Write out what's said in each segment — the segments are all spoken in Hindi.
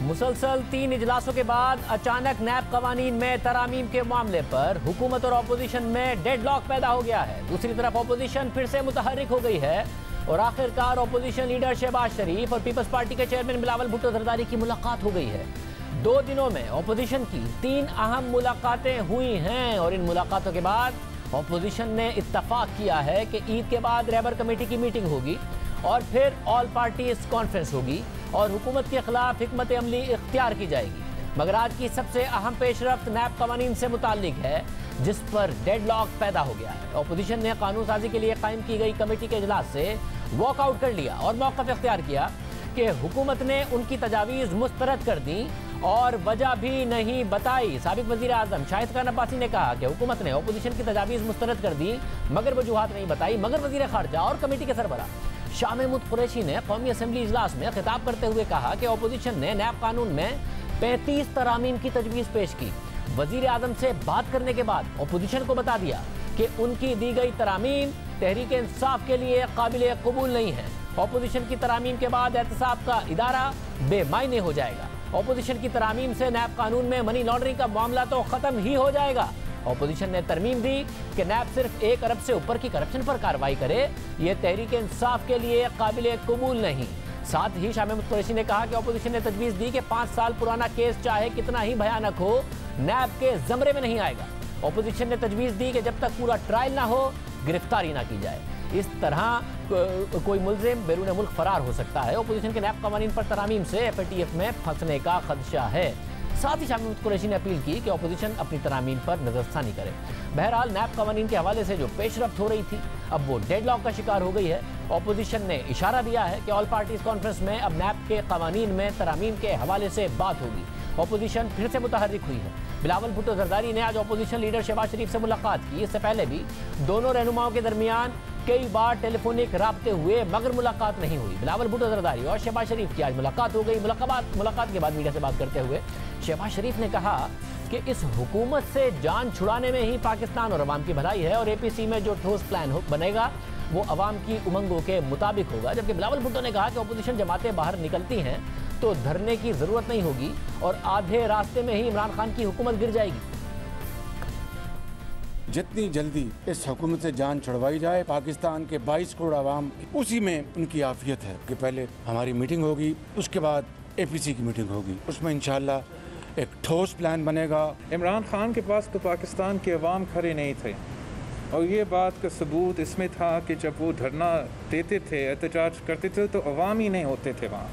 मुसलसल 3 इजलासों के बाद अचानक नैब कवानीन में तरामीम के मामले पर हुकूमत और अपोजिशन में डेडलॉक पैदा हो गया है। दूसरी तरफ अपोजिशन फिर से मुतहर्रिक हो गई है और आखिरकार अपोजिशन लीडर शहबाज शरीफ और पीपल्स पार्टी के चेयरमैन बिलावल भुट्टो जरदारी की मुलाकात हो गई है। 2 दिनों में अपोजिशन की 3 अहम मुलाकातें हुई हैं और इन मुलाकातों के बाद अपोजिशन ने इत्तफाक किया है कि ईद के बाद रहबर कमेटी की मीटिंग होगी और फिर ऑल पार्टीज कॉन्फ्रेंस होगी और हुकूमत के खिलाफ हिकमत अमली इख्तियार की जाएगी। मगर आज की सबसे अहम पेशरफ्त नैब कवानीन से मुताल्लिक है, जिस पर डेडलॉक पैदा हो गया है। अपोजिशन ने कानून साजी के लिए कायम की गई कमेटी के इजलास से वॉकआउट कर लिया और मौक़िफ़ इख्तियार किया कि हुकूमत ने उनकी तजावीज़ मुस्तरद कर दी और वजह भी नहीं बताई। साबिक वज़ीर आज़म शाहिद खान अब्बासी ने कहा कि हुकूमत ने अपोजिशन की तजावीज़ मुस्तरद कर दी मगर वजूहात नहीं बताई। मगर वज़ीर ख़ारजा और कमेटी के सरबराह शाह महमूद कुरैशी ने कौमी असम्बली इजलास में खिताब करते हुए कहा कि अपोजिशन ने नैब कानून में 35 तरामीम की तजवीज़ पेश की। वज़ीर आज़म से बात करने के बाद अपोजिशन को बता दिया कि उनकी दी गई तरामीम तहरीक इंसाफ के लिए काबिल कबूल नहीं है। अपोजिशन की तरामीम के बाद एहतसाब का इदारा बेमायने हो जाएगा। अपोजिशन की तरामीम से नैब कानून में मनी लॉन्ड्रिंग का मामला तो ख़त्म ही हो जाएगा। अपोजिशन ने तरमीम दी कि नैब सिर्फ 1 अरब से ऊपर की करप्शन पर कार्रवाई करे, ये तहरीक इंसाफ के लिए काबिल कबूल नहीं। साथ ही शाह महमूद कुरैशी ने कहा कि अपोजिशन ने तजवीज़ दी कि 5 साल पुराना केस चाहे कितना ही भयानक हो, नैब के ज़मरे में नहीं आएगा। अपोजिशन ने तजवीज़ दी कि जब तक पूरा ट्रायल ना हो गिरफ्तारी ना की जाए। इस तरह कोई मुल्ज़िम बैरून मुल्क फरार हो सकता है। अपोजिशन के नैब कवानीन पर तरामीम से FATF में फंसने का खदशा है। साथ ही शाह महमूद कुरैशी ने अपील की कि अपोजिशन अपनी तरामीम पर नज़रसानी करे। बहरहाल नैब कवानीन के हवाले से जो पेशरफ्त हो रही थी अब वो डेडलॉक का शिकार हो गई है। अपोजिशन ने इशारा दिया है कि ऑल पार्टीज कॉन्फ्रेंस में अब नैब के कवानीन में तरामीम के हवाले से बात होगी। अपोजिशन फिर से मुतहर्रिक हुई है। बिलावल भुट्टो जरदारी ने आज अपोजिशन लीडर शहबाज शरीफ से मुलाकात की। इससे पहले भी दोनों रहनुमाओं के दरमियान कई बार टेलीफोनिक राब्ते हुए मगर मुलाकात नहीं हुई। बिलावल भुट्टो जरदारी और शहबाज शरीफ की आज मुलाकात हो गई। मुलाकात के बाद मीडिया से बात करते हुए शहबाज शरीफ ने कहा कि इस हुकूमत से जान छुड़ाने में ही पाकिस्तान और अवाम की भलाई है और APC में जो ठोस प्लान बनेगा वो अवाम की उमंगों के मुताबिक होगा। जबकि बिलावल भुट्टो ने कहा कि अपोजिशन जमातें बाहर निकलती हैं तो धरने की ज़रूरत नहीं होगी और आधे रास्ते में ही इमरान खान की हुकूमत गिर जाएगी। जितनी जल्दी इस हुकूमत से जान छुड़वाई जाए, पाकिस्तान के 22 करोड़ आवाम उसी में उनकी आफियत है कि पहले हमारी मीटिंग होगी, उसके बाद APC की मीटिंग होगी, उसमें इंशाअल्लाह एक ठोस प्लान बनेगा। इमरान खान के पास तो पाकिस्तान के अवाम खड़े नहीं थे और ये बात का सबूत इसमें था कि जब वो धरना देते थे, एहतजाज करते थे तो अवाम ही नहीं होते थे वहाँ।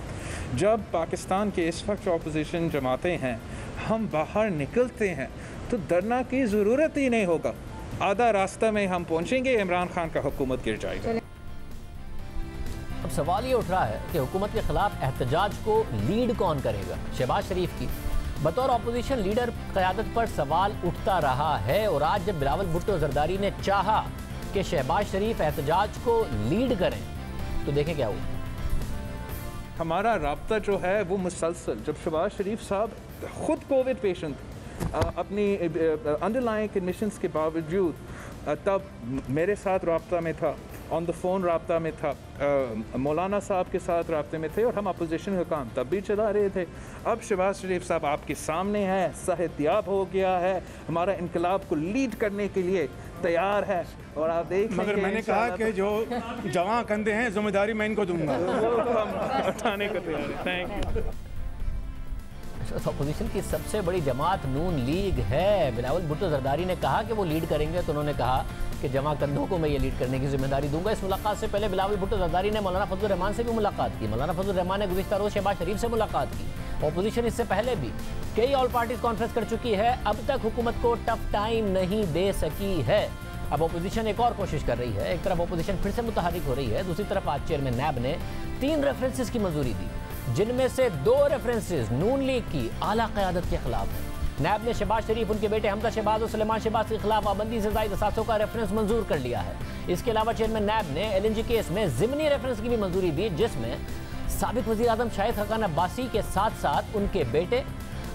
जब पाकिस्तान के इस वक्त अपोजिशन जमाते हैं, हम बाहर निकलते हैं तो धरना की ज़रूरत ही नहीं होगा। आधा रास्ता में हम पहुँचेंगे, इमरान खान का हुकूमत गिर जाएगा। अब सवाल ये उठ रहा है कि हुकूमत के खिलाफ एहतजाज को लीड कौन करेगा। शहबाज शरीफ की बतौर अपोजिशन लीडर क़यादत पर सवाल उठता रहा है और आज जब बिलावल भुट्टो जरदारी ने चाहा कि शहबाज शरीफ एहतजाज को लीड करें तो देखें क्या हुआ। हमारा राब्ता जो है वो मुसलसल, जब शहबाज शरीफ साहब खुद कोविड पेशेंट अपनी अंडरलाइंग कंडीशंस के बावजूद तब मेरे साथ राब्ता में था, ऑन द फ़ोन राब्ता में था, मौलाना साहब के साथ राब्ते में थे और हम अपोजिशन का काम तब भी चला रहे थे। अब शहबाज शरीफ साहब आपके सामने है, सेहतियाब हो गया है, हमारा इनकलाब को लीड करने के लिए तैयार है और आप देख मगर मैंने कहा कि जो जवां कंधे हैं जिम्मेदारी मैं इनको दूंगा। हम उठाने को तैयार है। Thank you. अपोजिशन की सबसे बड़ी जमात नून लीग है। बिलावल भुट्टो जरदारी ने कहा कि वो लीड करेंगे तो उन्होंने कहा कि जमा कंधों को मैं ये लीड करने की जिम्मेदारी दूंगा। इस मुलाकात से पहले बिलावल भुट्टो जरदारी ने मौलाना फजलुर रहमान से भी मुलाकात की। मौलाना फजलुर रहमान ने गुज़िश्ता रोज़ शहबाज शरीफ से मुलाकात की। अपोजिशन इससे पहले भी कई ऑल पार्टीज कॉन्फ्रेंस कर चुकी है, अब तक हुकूमत को टफ टाइम नहीं दे सकी है। अब अपोजिशन एक और कोशिश कर रही है। एक तरफ अपोजिशन फिर से मुतहर्रिक हो रही है, दूसरी तरफ आज चेयरमैन नैब ने 3 रेफरेंसेस की मंजूरी दी, जिनमें से 2 रेफरेंसेस नून लीग की आला क़यादत के खिलाफ है। नैब ने शहबाज शरीफ, उनके बेटे हमजा शहबाज और सुलेमान शहबाज के खिलाफ पाबंदी से ज़ायद असासों का रेफरेंस मंजूर कर लिया है। इसके अलावा चेयरमैन नैब ने LNG केस में ज़िमनी रेफरेंस की भी मंजूरी दी, जिसमें साबिक वज़ीर आज़म शाहिद खान अब्बासी के साथ साथ उनके बेटे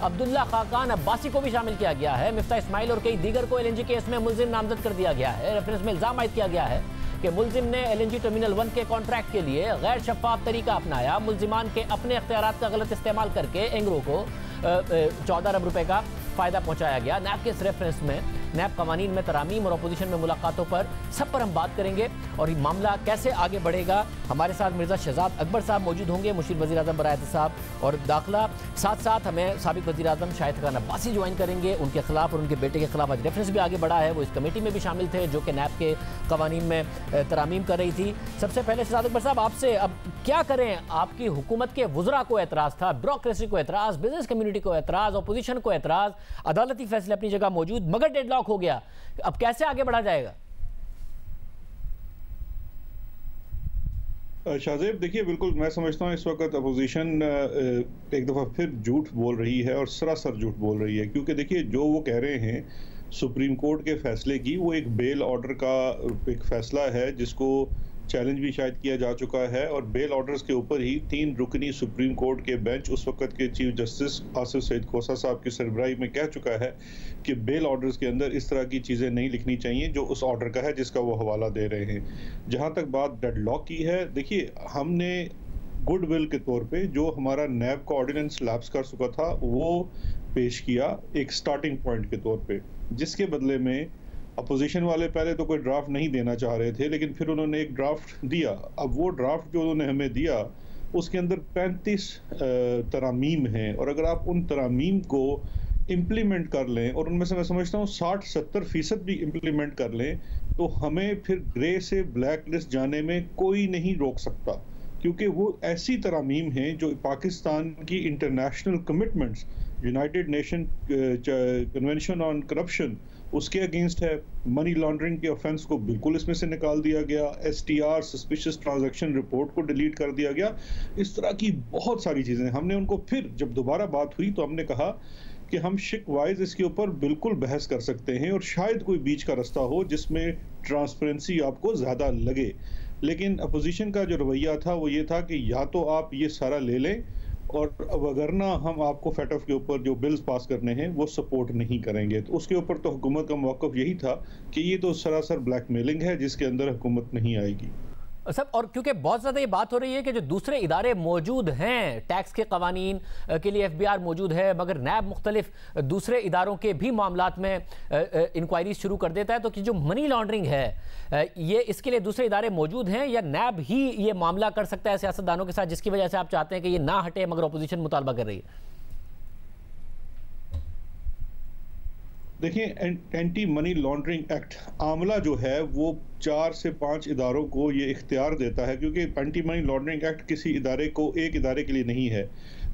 अब्दुल्ला खाकान अब्बासी को भी शामिल किया गया है। मिफ्ता इस्माइल और कई दीगर को LNG केस में मुल्ज़िम नामजद कर दिया गया है। रेफरेंस में इल्ज़ाम आयद किया गया है कि मुलजिम ने LNG टर्मिनल 1 के कॉन्ट्रैक्ट के लिए गैर शफाफ तरीका अपनाया। मुलजिमान के अपने इख्तियारात का गलत इस्तेमाल करके एंग्रो को 14 अरब रुपए का फायदा पहुंचाया गया। नैब के इस रेफरेंस में नैब कवानीन में तरामीम और अपोजिशन में मुलाकातों पर सब पर हम बात करेंगे और ये मामला कैसे आगे बढ़ेगा। हमारे साथ मिर्जा शहजाद अकबर साहब मौजूद होंगे, मुशीर वज़ीर आज़म बराए एहतिसाब और दाखिला। साथ साथ हमें साबिक वज़ीर आज़म शाहिद खान अब्बासी ज्वाइन करेंगे। उनके खिलाफ और उनके बेटे के खिलाफ आज रेफरेंस भी आगे बढ़ा है। वो इस कमेटी में भी शामिल थे जो कि नैब के कवानीन में तरामीम कर रही थी। सबसे पहले शहजाद अकबर साहब आपसे, अब क्या करें? आपकी हुकूमत के वज़रा को एतराज़ था, ब्यूरोक्रेसी को एतराज़, बिजनेस कम्युनिटी को एतराज़, अपोजिशन को एतराज़, अदालती फैसले अपनी जगह मौजूद, मगर डेडलॉक हो गया। अब कैसे आगे बढ़ा जाएगा? शाहजेब, देखिए, बिल्कुल मैं समझता हूँ इस वक्त अपोजिशन एक दफ़ा फिर झूठ बोल रही है और सरासर झूठ बोल रही है, क्योंकि देखिए जो वो कह रहे हैं सुप्रीम कोर्ट के फैसले की, वो एक बेल ऑर्डर का एक फैसला है जिसको चैलेंज भी शायद किया जा चुका है, और बेल ऑर्डर्स के ऊपर ही 3 रुकनी सुप्रीम कोर्ट के बेंच उस वक्त के चीफ जस्टिस आसिफ सईद खोसा साहब की सरबराही में कह चुका है कि बेल ऑर्डर्स के अंदर इस तरह की चीज़ें नहीं लिखनी चाहिए जो उस ऑर्डर का है जिसका वो हवाला दे रहे हैं। जहाँ तक बात डेडलॉक की है, देखिए हमने गुडविल के तौर पे जो हमारा नैब का ऑर्डिनेंस लैप्स कर चुका था वो पेश किया एक स्टार्टिंग पॉइंट के तौर पे, जिसके बदले में अपोजिशन वाले पहले तो कोई ड्राफ्ट नहीं देना चाह रहे थे, लेकिन फिर उन्होंने एक ड्राफ्ट दिया। अब वो ड्राफ्ट जो उन्होंने हमें दिया उसके अंदर 35 तरामीम हैं, और अगर आप उन तरामीम को इम्प्लीमेंट कर लें और उनमें से मैं समझता हूँ 60-70% भी इम्प्लीमेंट कर लें, तो हमें फिर ग्रे से ब्लैक लिस्ट जाने में कोई नहीं रोक सकता, क्योंकि वो ऐसी तरामीम हैं जो पाकिस्तान की international commitments, United nation convention on corruption, उसके अगेंस्ट है। मनी लॉन्ड्रिंग के ऑफेंस को बिल्कुल इसमें से निकाल दिया गया, STR सस्पिशियस ट्रांजैक्शन रिपोर्ट को डिलीट कर दिया गया। इस तरह की बहुत सारी चीज़ें हमने उनको, फिर जब दोबारा बात हुई तो हमने कहा कि हम शिक वाइज इसके ऊपर बिल्कुल बहस कर सकते हैं और शायद कोई बीच का रास्ता हो जिसमें ट्रांसपेरेंसी आपको ज़्यादा लगे। लेकिन अपोजिशन का जो रवैया था वो ये था कि या तो आप ये सारा ले लें, और अब अगर ना हम आपको FATF के ऊपर जो बिल्स पास करने हैं वो सपोर्ट नहीं करेंगे। तो उसके ऊपर तो हुकूमत का मौक़िफ़ यही था कि ये तो सरासर ब्लैकमेलिंग है जिसके अंदर हुकूमत नहीं आएगी। सब, और क्योंकि बहुत ज़्यादा ये बात हो रही है कि जो दूसरे इदारे मौजूद हैं, टैक्स के कवानीन के लिए FBR मौजूद है, मगर नैब मुख्तलिफ दूसरे इदारों के भी मामलात में इंक्वायरी शुरू कर देता है, तो कि जो मनी लॉन्ड्रिंग है ये इसके लिए दूसरे इदारे मौजूद हैं या नैब ही ये मामला कर सकता है सियासतदानों के साथ, जिसकी वजह से आप चाहते हैं कि ये ना हटे मगर अपोजिशन मुतालबा कर रही है? देखिए, anti money laundering act Amla जो है वो 4 से 5 इदारों को ये इख्तियार देता है, क्योंकि एंटी मनी लॉन्ड्रिंग एक्ट किसी इदारे को, एक इदारे के लिए नहीं है।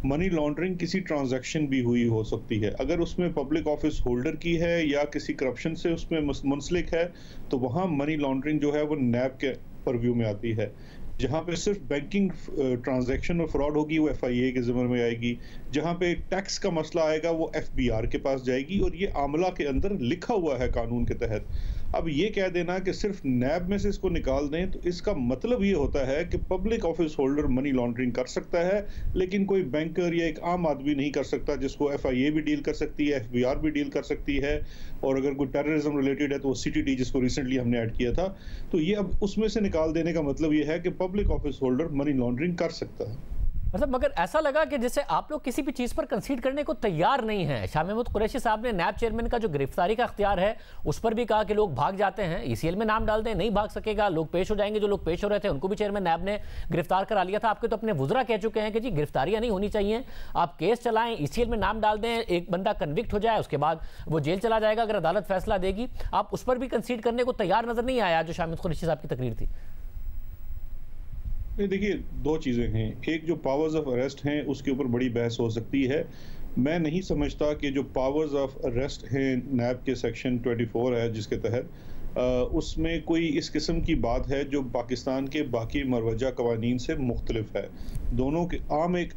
मनी लॉन्ड्रिंग किसी ट्रांजैक्शन भी हुई हो सकती है, अगर उसमें पब्लिक ऑफिस होल्डर की है या किसी करप्शन से उसमें मुंसलिक है तो वहाँ मनी लॉन्ड्रिंग जो है वो नैब के परव्यू में आती है। जहाँ पे सिर्फ बैंकिंग ट्रांजैक्शन और फ्रॉड होगी वो FIA के ज़िम्मे में आएगी। जहाँ पे टैक्स का मसला आएगा वो FBR के पास जाएगी, और ये आमला के अंदर लिखा हुआ है कानून के तहत। अब ये कह देना कि सिर्फ नैब में से इसको निकाल दें, तो इसका मतलब ये होता है कि public office holder money laundering कर सकता है, लेकिन कोई बैंकर या एक आम आदमी नहीं कर सकता, जिसको FIA भी डील कर सकती है, FBR भी डील कर सकती है, और अगर कोई टेररिज्म रिलेटेड है तो CTT जिसको रिसेंटली हमने ऐड किया था। तो ये अब उसमें से निकाल देने का मतलब ये है कि public office holder money laundering कर सकता है। मतलब मगर ऐसा लगा कि जैसे आप लोग किसी भी चीज़ पर कंसीड करने को तैयार नहीं है। शाह महमूद कुरैशी साहब ने नैब चेयरमैन का जो गिरफ्तारी का अख्तियार है उस पर भी कहा कि लोग भाग जाते हैं, ECL में नाम डाल दें, नहीं भाग सकेगा, लोग पेश हो जाएंगे। जो लोग पेश हो रहे थे उनको भी चेयरमैन नैब ने गिरफ्तार करा लिया था। आपके तो अपने वुज़रा कह चुके हैं कि जी गिरफ्तारियां नहीं होनी चाहिए, आप केस चलाएं, ECL में नाम डाल दें, एक बंदा कन्विक्ट हो जाए, उसके बाद वो जेल चला जाएगा अगर अदालत फैसला देगी। आप उस पर भी कंसीड करने को तैयार नजर नहीं आया जो शाह महमूद कुरैशी साहब की तकरीर थी। देखिए, 2 चीज़ें हैं। एक, जो पावर्स ऑफ अरेस्ट हैं उसके ऊपर बड़ी बहस हो सकती है। मैं नहीं समझता कि जो पावर्स ऑफ अरेस्ट हैं नैब के सेक्शन 24 है जिसके तहत उसमें कोई इस किस्म की बात है जो पाकिस्तान के बाकी मरवजा कवानीन से मुख्तलिफ है। दोनों के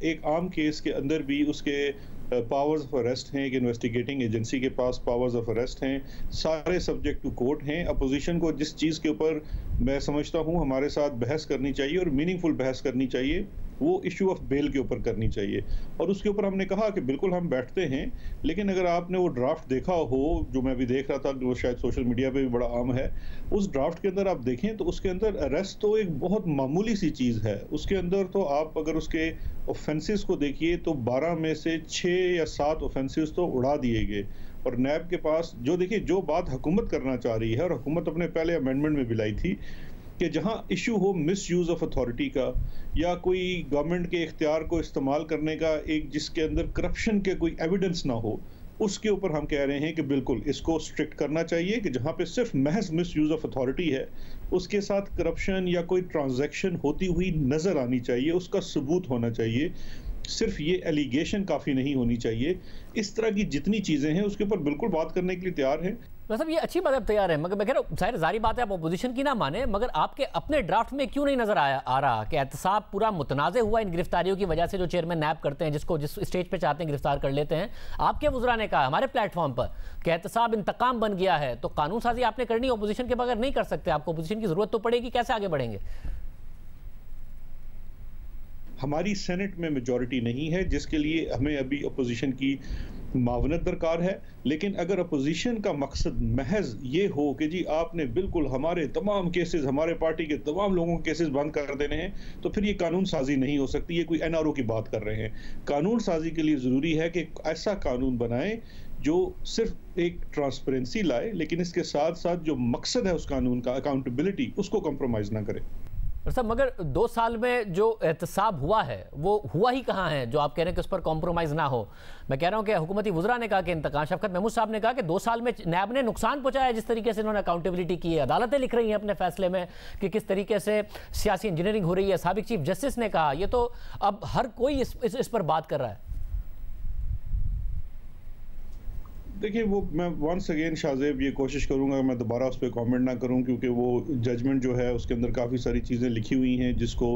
एक आम केस के अंदर भी उसके पावर्स ऑफ अरेस्ट हैं, एक इन्वेस्टिगेटिंग एजेंसी के पास पावर्स ऑफ अरेस्ट हैं, सारे सब्जेक्ट टू कोर्ट हैं। अपोजिशन को जिस चीज़ के ऊपर मैं समझता हूँ हमारे साथ बहस करनी चाहिए और मीनिंगफुल बहस करनी चाहिए, वो इशू ऑफ बेल के ऊपर करनी चाहिए। और उसके ऊपर हमने कहा कि बिल्कुल हम बैठते हैं, लेकिन अगर आपने वो ड्राफ्ट देखा हो, जो मैं भी देख रहा था, जो शायद सोशल मीडिया पे भी बड़ा आम है, उस ड्राफ्ट के अंदर आप देखें तो उसके अंदर अरेस्ट तो एक बहुत मामूली सी चीज़ है। उसके अंदर तो आप अगर उसके ऑफेंसेस को देखिए तो 12 में से 6 या 7 ऑफेंसेस तो उड़ा दिए गए। और नैब के पास जो देखिए जो बात हुकूमत करना चाह रही है, और हुकूमत अपने पहले अमेंडमेंट में भी लाई थी कि जहां इशू हो मिस यूज ऑफ अथॉरिटी का या कोई गवर्नमेंट के इख्तियार को इस्तेमाल करने का, एक जिसके अंदर करप्शन के कोई एविडेंस ना हो, उसके ऊपर हम कह रहे हैं कि बिल्कुल इसको स्ट्रिक्ट करना चाहिए कि जहां पे सिर्फ महज मिस यूज ऑफ अथॉरिटी है, उसके साथ करप्शन या कोई ट्रांजैक्शन होती हुई नजर आनी चाहिए, उसका सबूत होना चाहिए, सिर्फ ये एलिगेशन काफी नहीं होनी चाहिए। इस तरह की जितनी चीजें हैं उसके ऊपर बिल्कुल बात करने के लिए तैयार हैं। मतलब ये अच्छी बात है, तैयार है, मगर मैं कह रहा हूँ जाहिर जारी बात है आप अपोजिशन की ना माने, मगर आपके अपने ड्राफ्ट में क्यों नहीं नजर आ रहा कि एहतसाब पूरा मुतनाज़ हुआ इन गिरफ्तारियों की वजह से, जो चेयरमैन नैब करते हैं, जिसको जिस स्टेज पे चाहते हैं गिरफ्तार कर लेते हैं। आपके वुज़रा ने कहा हमारे प्लेटफॉर्म पर कि एहतसाब इंतकाम बन गया है, तो कानून साजी आपने करनी, अपोजिशन के बगैर नहीं कर सकते, आपको अपोजिशन की जरूरत तो पड़ेगी, कैसे आगे बढ़ेंगे? हमारी सेनेट में मेजॉरिटी नहीं है, जिसके लिए हमें अभी अपोजिशन की मावनत दरकार है। लेकिन अगर अपोजिशन का मकसद महज ये हो कि जी आपने बिल्कुल हमारे तमाम केसेस, हमारे पार्टी के तमाम लोगों के केसेस बंद कर देने हैं, तो फिर ये कानून साजी नहीं हो सकती। ये कोई एनआरओ की बात कर रहे हैं। कानून साजी के लिए ज़रूरी है कि ऐसा कानून बनाएं जो सिर्फ एक ट्रांसपेरेंसी लाए, लेकिन इसके साथ साथ जो मकसद है उस कानून का, अकाउंटेबिलिटी, उसको कंप्रोमाइज ना करे। सब मगर 2 साल में जो एहतसाब हुआ है वो हुआ ही कहाँ है जो आप कह रहे हैं कि उस पर कॉम्प्रोमाइज़ ना हो? मैं कह रहा हूँ कि हुकूमती वुज़रा ने कहा कि इंतकाम, शफकत महमूद साहब ने कहा कि 2 साल में नैब ने नुकसान पहुँचाया जिस तरीके से इन्होंने अकाउंटेबिलिटी की है। अदालतें लिख रही हैं अपने फैसले में कि किस तरीके से सियासी इंजीनियरिंग हो रही है। साबिक चीफ जस्टिस ने कहा, ये तो अब हर कोई इस पर बात कर रहा है। देखिए, वो मैं वंस अगेन शाहजेब ये कोशिश करूंगा मैं दोबारा उस पर कमेंट ना करूं, क्योंकि वो जजमेंट जो है उसके अंदर काफ़ी सारी चीज़ें लिखी हुई हैं जिसको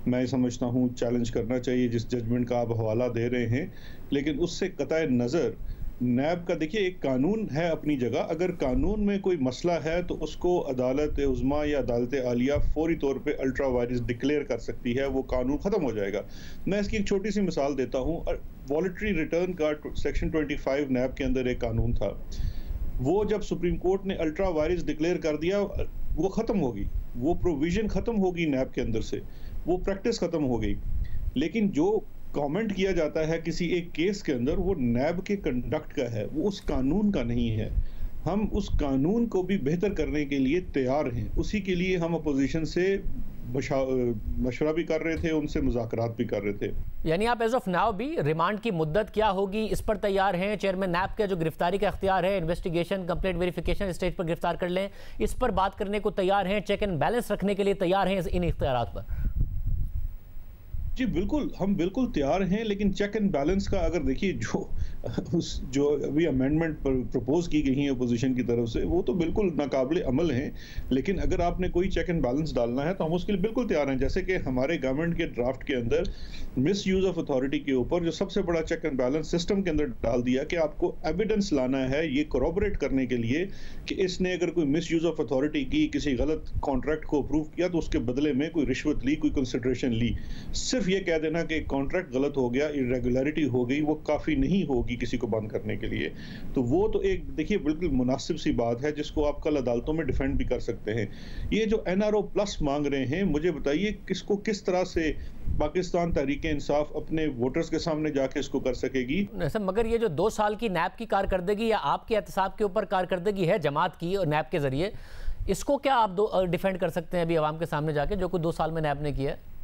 मैं समझता हूं चैलेंज करना चाहिए, जिस जजमेंट का आप हवाला दे रहे हैं। लेकिन उससे कतई नज़र नैब का, देखिए एक कानून है अपनी जगह, अगर कानून में कोई मसला है तो उसको अदालत उज़्मा या अदालत आलिया फौरी तौर पे अल्ट्रा वायरस डिक्लेयर कर सकती है, वो कानून ख़त्म हो जाएगा। मैं इसकी एक छोटी सी मिसाल देता हूँ। वॉलंटरी रिटर्न का सेक्शन 25 नैब के अंदर एक कानून था, वो जब सुप्रीम कोर्ट ने अल्ट्रा वायरस डिक्लेयर कर दिया वो ख़त्म होगी, वो प्रोविजन ख़त्म होगी नैब के अंदर से, वो प्रैक्टिस ख़त्म हो गई। लेकिन जो कमेंट किया जाता है किसी एक केस के अंदर, वो नैब के कंडक्ट का है, वो उस कानून का नहीं है। हम उस कानून को भी बेहतर करने के लिए तैयार हैं। उसी के लिए हम अपोजिशन से मशवरा भी कर रहे थे, उनसे मुज़ाकरात भी कर रहे थे। यानी आप एज ऑफ नाउ भी रिमांड की मुद्दत क्या होगी इस पर तैयार हैं? चेयरमैन नैब का जो गिरफ्तारी का इख्तियार है, इन्वेस्टिगेशन, कंप्लेंट वेरिफिकेशन स्टेज पर गिरफ्तार कर लें, इस पर बात करने को तैयार हैं? चेक एंड बैलेंस रखने के लिए तैयार हैं इन इख्तियारात पर? जी बिल्कुल, हम बिल्कुल तैयार हैं। लेकिन चेक एंड बैलेंस का अगर देखिए जो अभी अमेंडमेंट प्रपोज की गई हैं अपोजिशन की तरफ से, वो तो बिल्कुल नाकाबिले अमल हैं। लेकिन अगर आपने कोई चेक एंड बैलेंस डालना है तो हम उसके लिए बिल्कुल तैयार हैं। जैसे कि हमारे गवर्नमेंट के ड्राफ्ट के अंदर मिस यूज ऑफ अथॉरिटी के ऊपर जो सबसे बड़ा चेक एंड बैलेंस सिस्टम के अंदर डाल दिया कि आपको एविडेंस लाना है ये कोरोबोरेट करने के लिए कि इसने अगर कोई मिस यूज ऑफ अथॉरिटी की, किसी गलत कॉन्ट्रैक्ट को अप्रूव किया तो उसके बदले में कोई रिश्वत ली, कोई कंसिडरेशन ली। सिर्फ ये कह देना कि कॉन्ट्रैक्ट गलत हो गया, इरेगुलरिटी हो गई, वो काफी नहीं होगी किसी को बंद करने के लिए। तो वो तो एक देखिए बिल्कुल मुनासिब सी बात है जिसको आप कल अदालतों में डिफेंड भी कर सकते हैं। ये जो एनआरओ प्लस मांग रहे हैं, मुझे बताइए किसको किस तरह से पाकिस्तान तहरीके इंसाफ अपने वोटर्स के सामने जाके इसको कर सकेगी? मगर ये जो 2 साल की नैब की कारकर्दगी या आपके एहतसाब के ऊपर कारकर्दगी है जमात की और नैब के जरिए, इसको क्या आप डिफेंड कर सकते हैं अभी आवाम के सामने जाके, जो कुछ 2 साल में नैब ने किया है?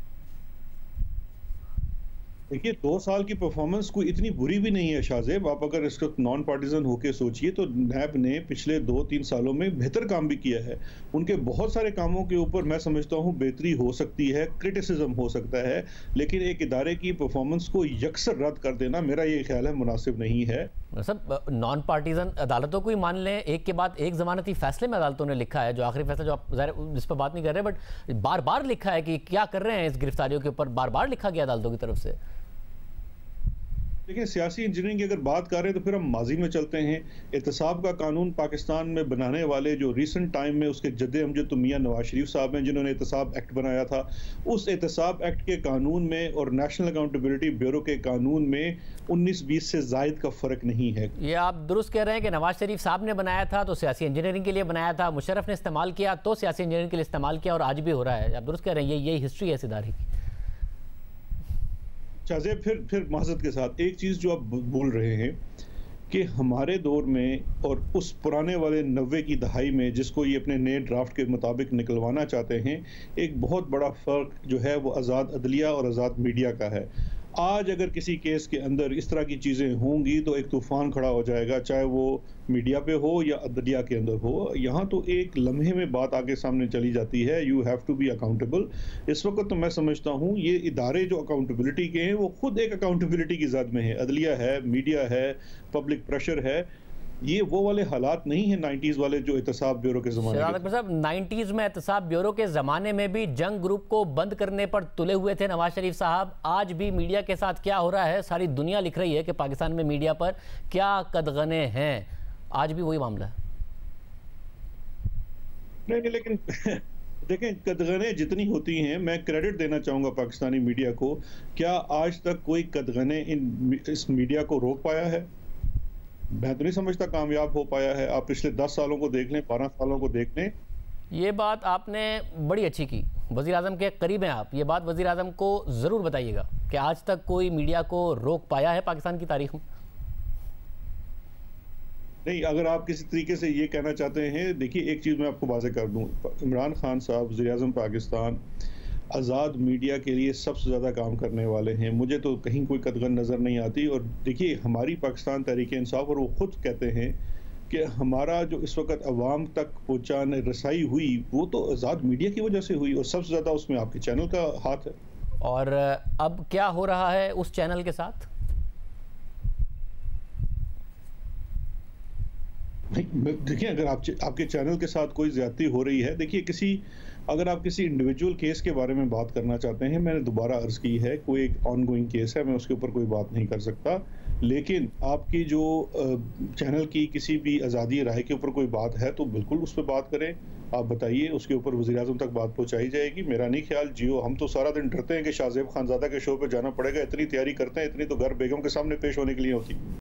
देखिए 2 साल की परफॉर्मेंस कोई इतनी बुरी भी नहीं है शाहजेब। आप अगर इसको नॉन पार्टिजन होके सोचिए तो नैब ने पिछले 2-3 सालों में बेहतर काम भी किया है। उनके बहुत सारे कामों के ऊपर मैं समझता हूँ बेहतरी हो सकती है, क्रिटिसिज्म हो सकता है, लेकिन एक इदारे की परफॉर्मेंस को यकसर रद्द कर देना मेरा ये ख्याल है मुनासिब नहीं है। सब नॉन पार्टिजन अदालतों को ही मान लें, एक के बाद एक जमानती फैसले में अदालतों ने लिखा है, जो आखिरी फैसला जो आप जिस पर बात नहीं कर रहे, बट बार बार लिखा है कि क्या कर रहे हैं इस गिरफ्तारियों के ऊपर, बार बार लिखा गया अदालतों की तरफ से। देखिए, सियासी इंजीनियरिंग की अगर बात कर रहे हैं तो फिर हम माजी में चलते हैं। एहतसाब का कानून पाकिस्तान में बनाने वाले जो रिसेंट टाइम में उसके जद्दे अमजद तो मियां नवाज शरीफ साहब हैं, जिन्होंने एहतसाब एक्ट बनाया था। उस एहतसाब एक्ट के कानून में और नेशनल अकाउंटेबिलिटी ब्यूरो के कानून में 19-20 से जायद का फ़र्क नहीं है। ये आप दुरुस्त कह रहे हैं कि नवाज शरीफ साहब ने बनाया था तो सियासी इंजीनियरिंग के लिए बनाया था, मुशर्रफ ने इस्तेमाल किया तो सियासी इंजीनियरिंग के लिए इस्तेमाल किया, और आज भी हो रहा है। आप दुरुस्त कह रहे हैं, यही हिस्ट्री है इस इदारे की। शाहजेब, फिर माजरत के साथ एक चीज़ जो आप बोल रहे हैं कि हमारे दौर में और उस पुराने वाले 90 की दहाई में, जिसको ये अपने नए ड्राफ्ट के मुताबिक निकलवाना चाहते हैं, एक बहुत बड़ा फ़र्क जो है वो आज़ाद अदलिया और आज़ाद मीडिया का है। आज अगर किसी केस के अंदर इस तरह की चीज़ें होंगी तो एक तूफ़ान खड़ा हो जाएगा, चाहे वो मीडिया पे हो या अदलिया के अंदर हो। यहाँ तो एक लम्हे में बात आगे सामने चली जाती है, you have to be accountable. इस वक्त तो मैं समझता हूँ ये इदारे जो अकाउंटेबिलिटी के हैं वो खुद एक अकाउंटेबिलिटी की ज़द में है। अदलिया है, मीडिया है, पब्लिक प्रेशर है। ये वो वाले हालात नहीं है 90s वाले जो एहतसाब ब्यूरो के ज़माने के। साहब, 90s में एहतसाब ब्यूरो के ज़माने में भी जंग ग्रुप को बंद करने पर तुले हुए थे नवाज शरीफ साहब। आज भी मीडिया के साथ क्या हो रहा है, सारी दुनिया लिख रही है कि पाकिस्तान में मीडिया पर क्या कदगने हैं। आज भी वही मामला है। नहीं, लेकिन देखें, कदगने जितनी होती हैं, मैं क्रेडिट देना चाहूँगा पाकिस्तानी मीडिया को। क्या आज तक कोई कदगने इस मीडिया को रोक पाया है? मैं तो नहीं समझता कामयाब हो पाया है। आप पिछले 10 सालों को देख लें, 12 सालों को देख लें। ये बात आपने बड़ी अच्छी की, वज़ीर आज़म के करीब हैं आप, ये बात वज़ीर आज़म को ज़रूर बताइएगा कि आज तक कोई मीडिया को रोक पाया है पाकिस्तान की तारीख में। नहीं, अगर आप किसी तरीके से ये कहना चाहते हैं, देखिए एक चीज़ मैं आपको वाज़ेह कर दूं, इमरान खान साहब वज़ीर आज़म पाकिस्तान आज़ाद मीडिया के लिए सबसे ज़्यादा काम करने वाले हैं। मुझे तो कहीं कोई कदगन नज़र नहीं आती। और देखिए, हमारी पाकिस्तान तहरीक-ए-इंसाफ, और वो खुद कहते हैं कि हमारा जो इस वक्त अवाम तक पहुँचाने रसाई हुई वो तो आज़ाद मीडिया की वजह से हुई, और सबसे ज़्यादा उसमें आपके चैनल का हाथ है। और अब क्या हो रहा है उस चैनल के साथ? देखिए, अगर आपके चैनल के साथ कोई ज्यादती हो रही है, देखिए अगर आप किसी इंडिविजुअल केस के बारे में बात करना चाहते हैं, मैंने दोबारा अर्ज की है, कोई एक ऑनगोइंग केस है, मैं उसके ऊपर कोई बात नहीं कर सकता। लेकिन आपकी जो चैनल की किसी भी आज़ादी राय के ऊपर कोई बात है तो बिल्कुल उस पर बात करें। आप बताइए, उसके ऊपर वज़ीर आज़म तक बात पहुंचाई जाएगी। मेरा नहीं ख्याल जियो, हम तो सारा दिन डरते हैं कि शाहजेब खानज़ादा के शो पे जाना पड़ेगा। इतनी तैयारी करते हैं, इतनी तो घर बेगम के सामने पेश होने के लिए होती।